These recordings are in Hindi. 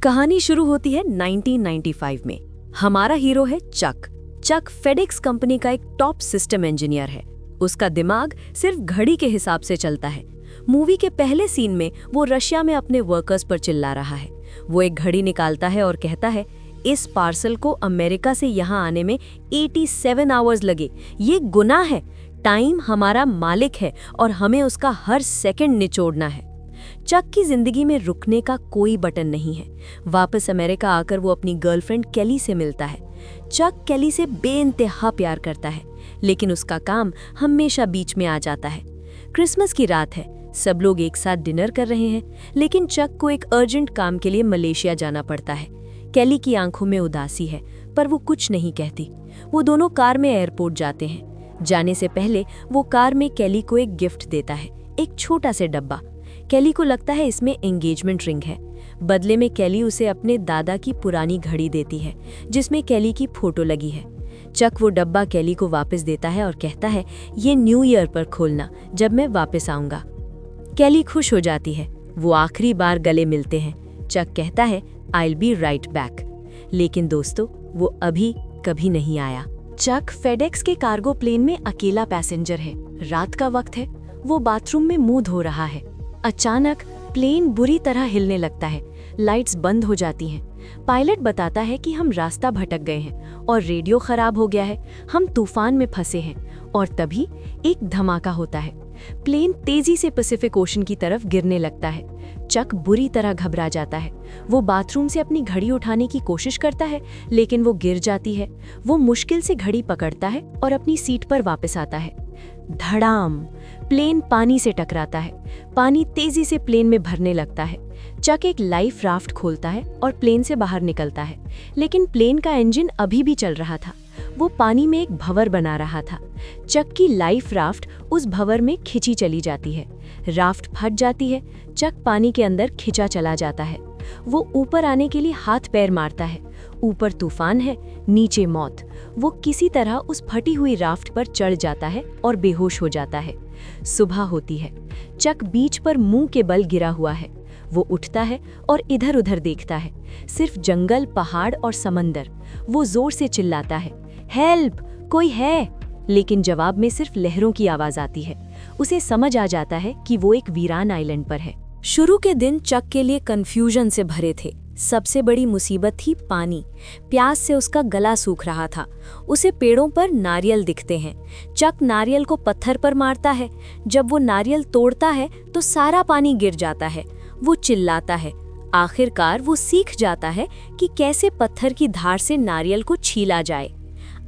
कहानी शुरू होती है 1995 में। हमारा हीरो है चक। चक फेडेक्स कंपनी का एक टॉप सिस्टम इंजीनियर है। उसका दिमाग सिर्फ घड़ी के हिसाब से चलता है। मूवी के पहले सीन में वो रशिया में अपने वर्कर्स पर चिल्ला रहा है। वो एक घड़ी निकालता है और कहता है, इस पार्सल को अमेरिका से यहाँ आने में 87 आवर्स लगे। ये गुनाह है। टाइम हमारा मालिक है और हमें उसका हर सेकंड निचोड़ना है। चक की जिंदगी में रुकने का कोई बटन नहीं है। वापस अमेरिका आकर वो अपनी गर्लफ्रेंड केली से मिलता है। चक केली से बेइंतहा प्यार करता है, लेकिन उसका काम हमेशा बीच में आ जाता है। क्रिसमस की रात है, सब लोग एक साथ डिनर कर रहे हैं, लेकिन चक को एक अर्जेंट काम के लिए मलेशिया जाना पड़ता है। केली की आंखों में उदासी है, पर वो कुछ नहीं कहती। वो दोनों कार में एयरपोर्ट जाते हैं। जाने से पहले वो कार में केली को एक गिफ्ट देता है, एक छोटा सा डब्बा। केली को लगता है इसमें एंगेजमेंट रिंग है। बदले में केली उसे अपने दादा की पुरानी घड़ी देती है, जिसमें केली की फोटो लगी है। चक वो डब्बा केली को वापस देता है और कहता है, ये न्यू ईयर पर खोलना, जब मैं वापस आऊंगा। केली खुश हो जाती है। वो आखिरी बार गले मिलते हैं। चक कहता है, I'll be right back। लेकिन दोस्तों, वो अभी कभी नहीं आया। चक फेडेक्स के कार्गो प्लेन में अकेला पैसेंजर है। रात का वक्त है। वो बाथरूम में मुंह धो रहा है। अचानक प्लेन बुरी तरह हिलने लगता है। लाइट्स बंद हो जाती हैं। पायलट बताता है कि हम रास्ता भटक गए हैं और रेडियो खराब हो गया है। हम तूफान में फंसे हैं। और तभी एक धमाका होता है। प्लेन तेजी से पैसिफिक ओशन की तरफ गिरने लगता है। चक बुरी तरह घबरा जाता है। वो बाथरूम से अपनी घड़ी उठाने की कोशिश करता है, लेकिन वो गिर जाती है। वो मुश्किल से घड़ी पकड़ता है और अपनी सीट पर वापस आता है। धड़ाम! प्लेन पानी से टकराता है। पानी तेजी से प्लेन में भरने लगता है। चक एक लाइफ राफ्ट खोलता है और प्लेन से बाहर निकलता है, लेकिन प्लेन का इंजन अभी भी चल रहा था। वो पानी में एक भंवर बना रहा था। चक की लाइफ राफ्ट उस भंवर में खिंची चली जाती है। राफ्ट फट जाती है। चक पानी के अंदर खिंचा चला जाता है। वो ऊपर आने के लिए हाथ पैर मारता है। ऊपर तूफान है, नीचे मौत। वो किसी तरह उस फटी हुई राफ्ट पर चढ़ जाता है और बेहोश हो जाता है। सुबह होती है। चक बीच पर मुंह के बल गिरा हुआ है। वो उठता है और इधर-उधर देखता है। सिर्फ जंगल, पहाड़ और समंदर। वो जोर से चिल्लाता है, हेल्प, कोई है? लेकिन जवाब में सिर्फ लहरों की आवाज आती है। उसे समझ आ जाता है कि वो एक वीरान आइलैंड पर है। शुरू के दिन चक के लिए कंफ्यूजन से भरे थे। सबसे बड़ी मुसीबत थी पानी। प्यास से उसका गला सूख रहा था। उसे पेड़ों पर नारियल दिखते हैं। चक नारियल को पत्थर पर मारता है। जब वो नारियल तोड़ता है तो सारा पानी गिर जाता है। वो चिल्लाता है। आखिरकार वो सीख जाता है कि कैसे पत्थर की धार से नारियल को छीला जाए।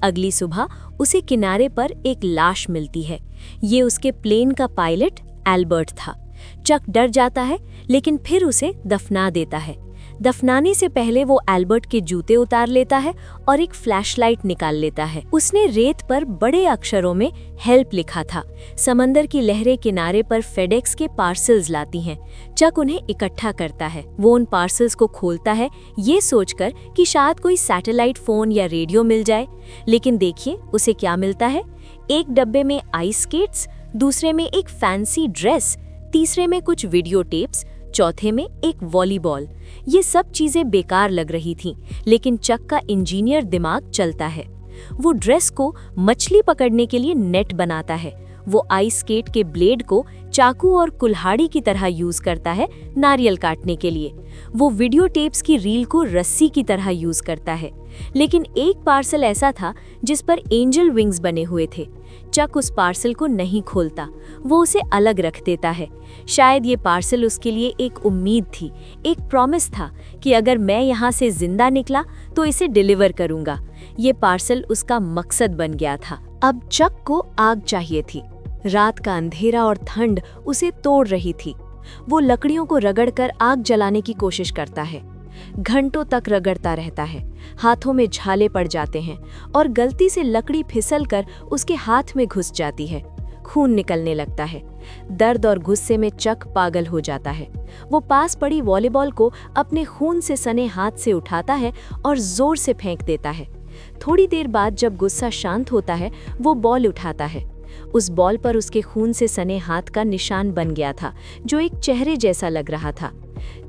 अगली सुबह उसे किनारे पर एक लाश मिलती है। ये उसके प्लेन का पायलट एल्बर्ट था। चक डर जाता है, लेकिन फिर उसे दफना देता है। दफनाने से पहले वो एल्बर्ट के जूते उतार लेता है और एक फ्लैशलाइट निकाल लेता है। उसने रेत पर बड़े अक्षरों में हेल्प लिखा था। समंदर की लहरें किनारे पर फेडेक्स के पार्सल्स लाती हैं। चक उन्हें इकट्ठा करता है। वो उन पार्सल्स को खोलता है, ये सोचकर कि शायद कोई सैटेलाइट फोन या रेडियो मिल जाए। लेकिन देखिए उसे क्या मिलता है। एक डब्बे में आइस स्केट्स, दूसरे में एक फैंसी ड्रेस, तीसरे में कुछ वीडियो टेप्स, चौथे में एक वॉलीबॉल। ये सब चीजें बेकार लग रही थीं, लेकिन चक का इंजीनियर दिमाग चलता है। वो ड्रेस को मछली पकड़ने के लिए नेट बनाता है। वो आइस स्केट के ब्लेड को चाकू और कुल्हाड़ी की तरह यूज करता है नारियल काटने के लिए। वो वीडियो टेप्स की रील को रस्सी की तरह यूज करता है। लेकिन एक पार्सल ऐसा था जिस पर एंजल विंग्स बने हुए थे। चक उस पार्सल को नहीं खोलता। वो उसे अलग रख देता है। शायद ये पार्सल उसके लिए एक उम्मीद थी, एक प्रॉमिस था कि अगर मैं यहाँ से जिंदा निकला तो इसे डिलीवर करूँगा। ये पार्सल उसका मकसद बन गया था। अब चक को आग चाहिए थी। रात का अंधेरा और ठंड उसे तोड़ रही थी। वो लकड़ियों को रगड़कर आग जलाने की कोशिश करता है। घंटों तक रगड़ता रहता है। हाथों में झाले पड़ जाते हैं और गलती से लकड़ी फिसलकर उसके हाथ में घुस जाती है। खून निकलने लगता है। दर्द और गुस्से में चक पागल हो जाता है। वो पास पड़ी वॉलीबॉल को अपने खून से सने हाथ से उठाता है और जोर से फेंक देता है। थोड़ी देर बाद जब गुस्सा शांत होता है, वो बॉल उठाता है। उस बॉल पर उसके खून से सने हाथ का निशान बन गया था, जो एक चेहरे जैसा लग रहा था।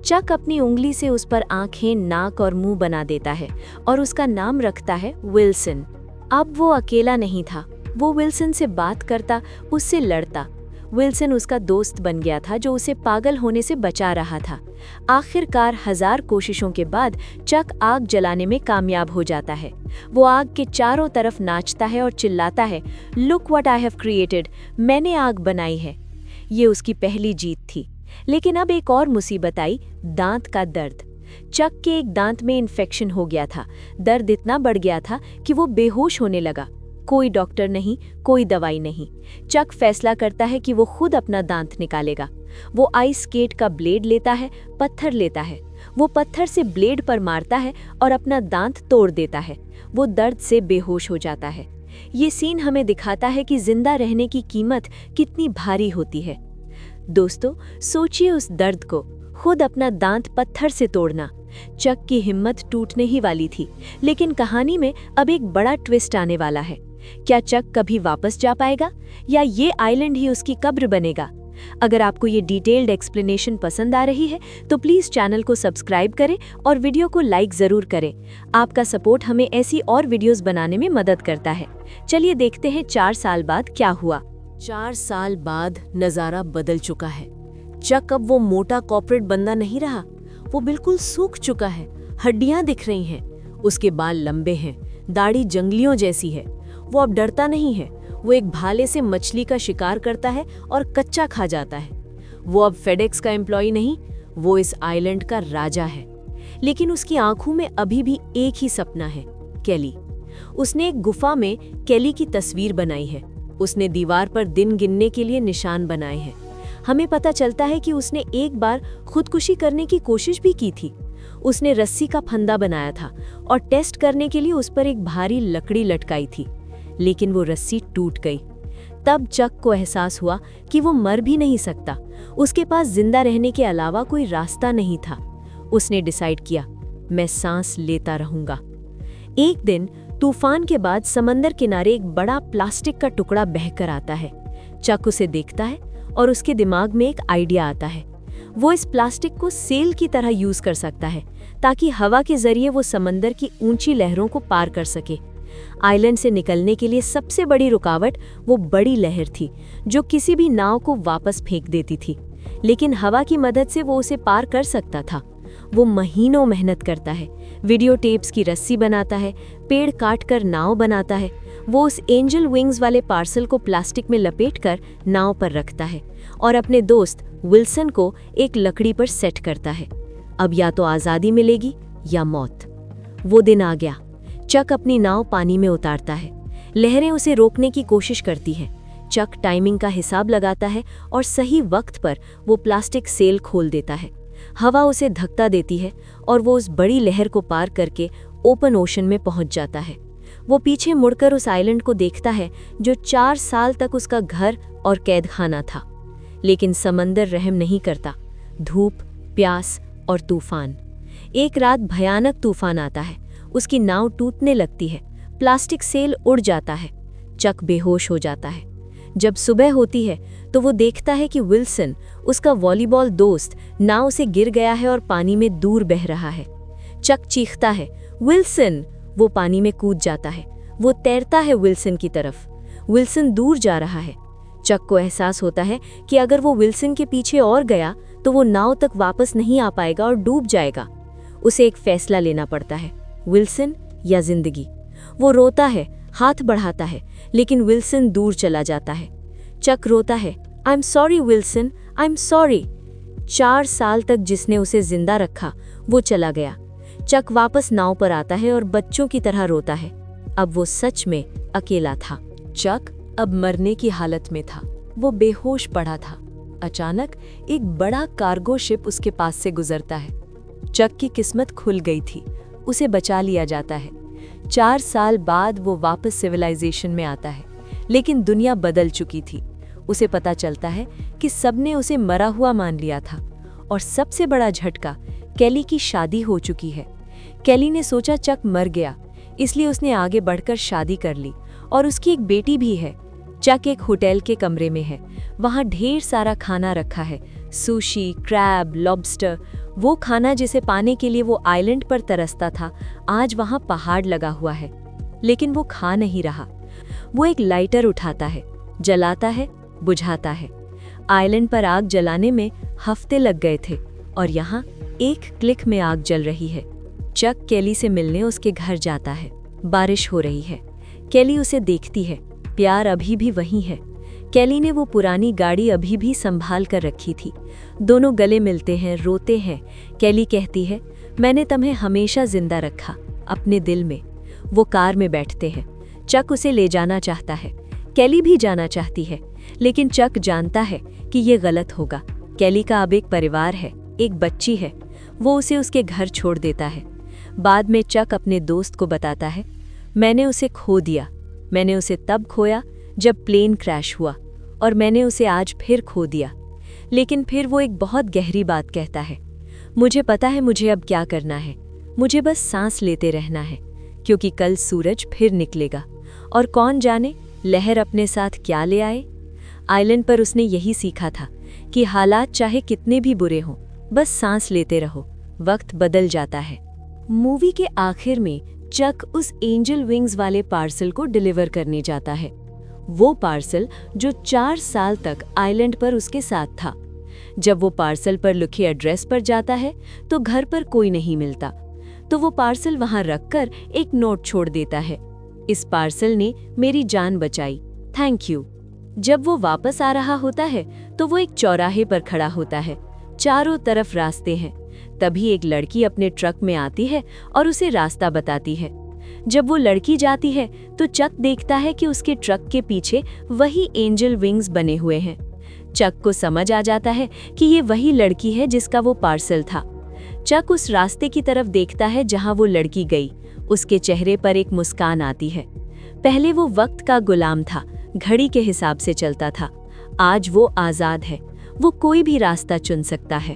चक अपनी उंगली से उस पर आंखें, नाक और मुंह बना देता है और उसका नाम रखता है विल्सन। अब वो अकेला नहीं था, वो विल्सन से बात करता, उससे लड़ता। विल्सन उसका दोस्त बन गया था जो उसे पागल होने से बचा रहा था। आखिरकार 1000 कोशिशों के बाद चक आग जलाने में कामयाब हो जाता है। वो आग के चारों तरफ नाचता है और चिल्लाता है, look what I have created, मैंने आग बनाई है। ये उसकी पहली जीत थी। लेकिन अब एक और मुसीबत आई, दांत का दर्द। चक के एक दांत में इन्फेक्शन हो गया था। दर्द इतना बढ़ गया था कि वो बेहोश होने लगा। कोई डॉक्टर नहीं, कोई दवाई नहीं। चक फैसला करता है कि वो खुद अपना दांत निकालेगा। वो आइस स्केट का ब्लेड लेता है, पत्थर लेता है। वो पत्थर से ब्लेड पर मारता है और अपना दांत तोड़ देता है। वो दर्द से बेहोश हो जाता है। ये सीन हमें दिखाता है कि जिंदा रहने की कीमत कितनी भारी होती है। दोस्तों, सोचिए उस दर्द को, खुद अपना दांत पत्थर से तोड़ना। चक की हिम्मत टूटने ही वाली थी, लेकिन कहानी में अब एक बड़ा ट्विस्ट आने वाला है। क्या चक कभी वापस जा पाएगा या ये आइलैंड ही उसकी कब्र बनेगा? अगर आपको ये डिटेल्ड एक्सप्लेनेशन पसंद आ रही है तो प्लीज़ चैनल को सब्सक्राइब करें और वीडियो को लाइक ज़रूर करें। आपका सपोर्ट हमें ऐसी और वीडियोस बनाने में मदद करता है। चलिए देखते हैं 4 साल बाद क्या हुआ। 4 साल बाद नज़ारा बदल चुका है। चक अब वो मोटा कॉर्पोरेट बंदा नहीं रहा, वो बिल्कुल सूख चुका है। हड्डियां दिख रही हैं, उसके बाल लंबे हैं, दाढ़ी जंगलियों जैसी है। वो अब डरता नहीं है। वो एक भाले से मछली का शिकार करता है और कच्चा खा जाता है। वो अब फेडेक्स का एम्प्लॉय नहीं, वो इस आइलैंड का राजा है। लेकिन उसकी आंखों में अभी भी एक ही सपना है, केली। उसने एक गुफा में केली की तस्वीर बनाई है। उसने दीवार पर दिन गिनने के लिए निशान बनाए हैं। हमें पता चलता है कि उसने एक बार खुदकुशी करने की कोशिश भी की थी। उसने रस्सी का फंदा बनाया था और टेस्ट करने के लिए उस पर एक भारी लकड़ी लटकाई थी, लेकिन वो रस्सी टूट गई। तब चक को एहसास हुआ कि वो मर भी नहीं सकता। उसके पास जिंदा रहने के अलावा कोई रास्ता नहीं था। उसने डिसाइड किया, मैं सांस लेता रहूंगा। एक दिन तूफान के बाद समंदर किनारे एक बड़ा प्लास्टिक का टुकड़ा बहकर आता है। चक उसे देखता है और उसके दिमाग में एक आइडिया आता है। वो इस प्लास्टिक को सेल की तरह यूज कर सकता है ताकि हवा के जरिए वो समंदर की ऊंची लहरों को पार कर सके। आइलैंड से निकलने के लिए सबसे बड़ी रुकावट वो बड़ी लहर थी जो किसी भी नाव को वापस फेंक देती थी, लेकिन हवा की मदद से वो उसे पार कर सकता था। वो महीनों मेहनत करता है, वीडियो टेप्स की रस्सी बनाता है, पेड़ काटकर नाव बनाता है। वो उस एंजल विंग्स वाले पार्सल को प्लास्टिक में लपेटकर नाव पर रखता है और अपने दोस्त विल्सन को एक लकड़ी पर सेट करता है। अब या तो आज़ादी मिलेगी या मौत। वो दिन आ गया। चक अपनी नाव पानी में उतारता है। लहरें उसे रोकने की कोशिश करती हैं। चक टाइमिंग का हिसाब लगाता है और सही वक्त पर वो प्लास्टिक सेल खोल देता है। हवा उसे धक्का देती है और वो उस बड़ी लहर को पार करके ओपन ओशन में पहुंच जाता है। वो पीछे मुड़कर उस आइलैंड को देखता है जो 4 साल तक उसका घर और कैद खाना था। लेकिन समंदर रहम नहीं करता। धूप, प्यास और तूफान। एक रात भयानक तूफान आता है। उसकी नाव टूटने लगती है, प्लास्टिक सेल उड़ जाता है। चक बेहोश हो जाता है। जब सुबह होती है तो वो देखता है कि विल्सन, उसका वॉलीबॉल दोस्त, नाव से गिर गया है और पानी में दूर बह रहा है। चक चीखता है, विल्सन! वो पानी में कूद जाता है। वो तैरता है विल्सन की तरफ। विल्सन दूर जा रहा है। चक को एहसास होता है कि अगर वो विल्सन के पीछे और गया तो वो नाव तक वापस नहीं आ पाएगा और डूब जाएगा। उसे एक फैसला लेना पड़ता है, विल्सन या जिंदगी। वो रोता है, हाथ बढ़ाता है, लेकिन विल्सन दूर चला जाता है। चक रोता है, I am sorry Wilson, I am sorry. 4 साल तक जिसने उसे जिंदा रखा वो चला गया। चक वापस नाव पर आता है और बच्चों की तरह रोता है। अब वो सच में अकेला था। चक अब मरने की हालत में था। वो बेहोश पड़ा था। अचानक एक बड़ा कार्गो शिप उसके पास से गुजरता है। चक की किस्मत खुल गई थी। उसे बचा लिया जाता है। 4 साल बाद वो वापस सिविलाइजेशन में आता है, लेकिन दुनिया बदल चुकी थी। उसे पता चलता है कि सबने उसे मरा हुआ मान लिया था। और सबसे बड़ा झटका, केली की शादी हो चुकी है। केली ने सोचा चक मर गया, इसलिए उसने आगे बढ़कर शादी कर ली और उसकी एक बेटी भी है। चक एक होटल के कमरे में है। वहाँ ढेर सारा खाना रखा है, सुशी, क्रैब, लॉबस्टर, वो खाना जिसे पाने के लिए वो आइलैंड पर तरसता था, आज वहाँ पहाड़ लगा हुआ है। लेकिन वो खा नहीं रहा। वो एक लाइटर उठाता है, जलाता है, बुझाता है। आइलैंड पर आग जलाने में हफ्ते लग गए थे और यहाँ एक क्लिक में आग जल रही है। चक केली से मिलने उसके घर जाता है। बारिश हो रही है। केली उसे देखती है। प्यार अभी भी वही है। केली ने वो पुरानी गाड़ी अभी भी संभाल कर रखी थी। दोनों गले मिलते हैं, रोते हैं। केली कहती है, मैंने तुम्हें हमेशा जिंदा रखा अपने दिल में। वो कार में बैठते हैं। चक उसे ले जाना चाहता है। केली भी जाना चाहती है, लेकिन चक जानता है कि ये गलत होगा। केली का अब एक परिवार है, एक बच्ची है। वो उसे उसके घर छोड़ देता है। बाद में चक अपने दोस्त को बताता है, मैंने उसे खो दिया। मैंने उसे तब खोया जब प्लेन क्रैश हुआ और मैंने उसे आज फिर खो दिया। लेकिन फिर वो एक बहुत गहरी बात कहता है, मुझे पता है मुझे अब क्या करना है। मुझे बस सांस लेते रहना है, क्योंकि कल सूरज फिर निकलेगा और कौन जाने लहर अपने साथ क्या ले आए। आइलैंड पर उसने यही सीखा था कि हालात चाहे कितने भी बुरे हों, बस सांस लेते रहो, वक्त बदल जाता है। मूवी के आखिर में चक उस एंजल विंग्स वाले पार्सल को डिलीवर करने जाता है। वो पार्सल जो 4 साल तक आइलैंड पर उसके साथ था। जब वो पार्सल पर लिखे एड्रेस पर जाता है तो घर पर कोई नहीं मिलता, तो वो पार्सल वहां रखकर एक नोट छोड़ देता है, इस पार्सल ने मेरी जान बचाई, थैंक यू। जब वो वापस आ रहा होता है तो वो एक चौराहे पर खड़ा होता है। चारों तरफ रास्ते हैं। तभी एक लड़की अपने ट्रक में आती है और उसे रास्ता बताती है। जब वो लड़की जाती है तो चक देखता है कि उसके ट्रक के पीछे वही एंजल विंग्स बने हुए हैं। चक को समझ आ जाता है कि ये वही लड़की है जिसका वो पार्सल था। चक उस रास्ते की तरफ देखता है जहां वो लड़की गई। उसके चेहरे पर एक मुस्कान आती है। पहले वो वक्त का गुलाम था, घड़ी के हिसाब से चलता था। आज वो आज़ाद है, वो कोई भी रास्ता चुन सकता है।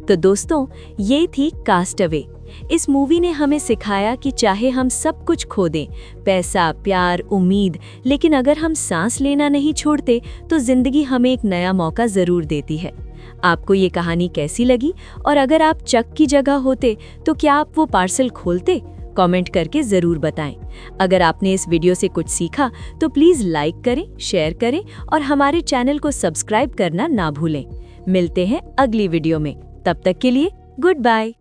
तो दोस्तों, ये थी कास्ट अवे। इस मूवी ने हमें सिखाया कि चाहे हम सब कुछ खो दें, पैसा, प्यार, उम्मीद, लेकिन अगर हम सांस लेना नहीं छोड़ते तो जिंदगी हमें एक नया मौका ज़रूर देती है। आपको ये कहानी कैसी लगी, और अगर आप चक की जगह होते तो क्या आप वो पार्सल खोलते? कमेंट करके ज़रूर बताएं। अगर आपने इस वीडियो से कुछ सीखा तो प्लीज़ लाइक करें, शेयर करें और हमारे चैनल को सब्सक्राइब करना ना भूलें। मिलते हैं अगली वीडियो में, तब तक के लिए गुड बाय।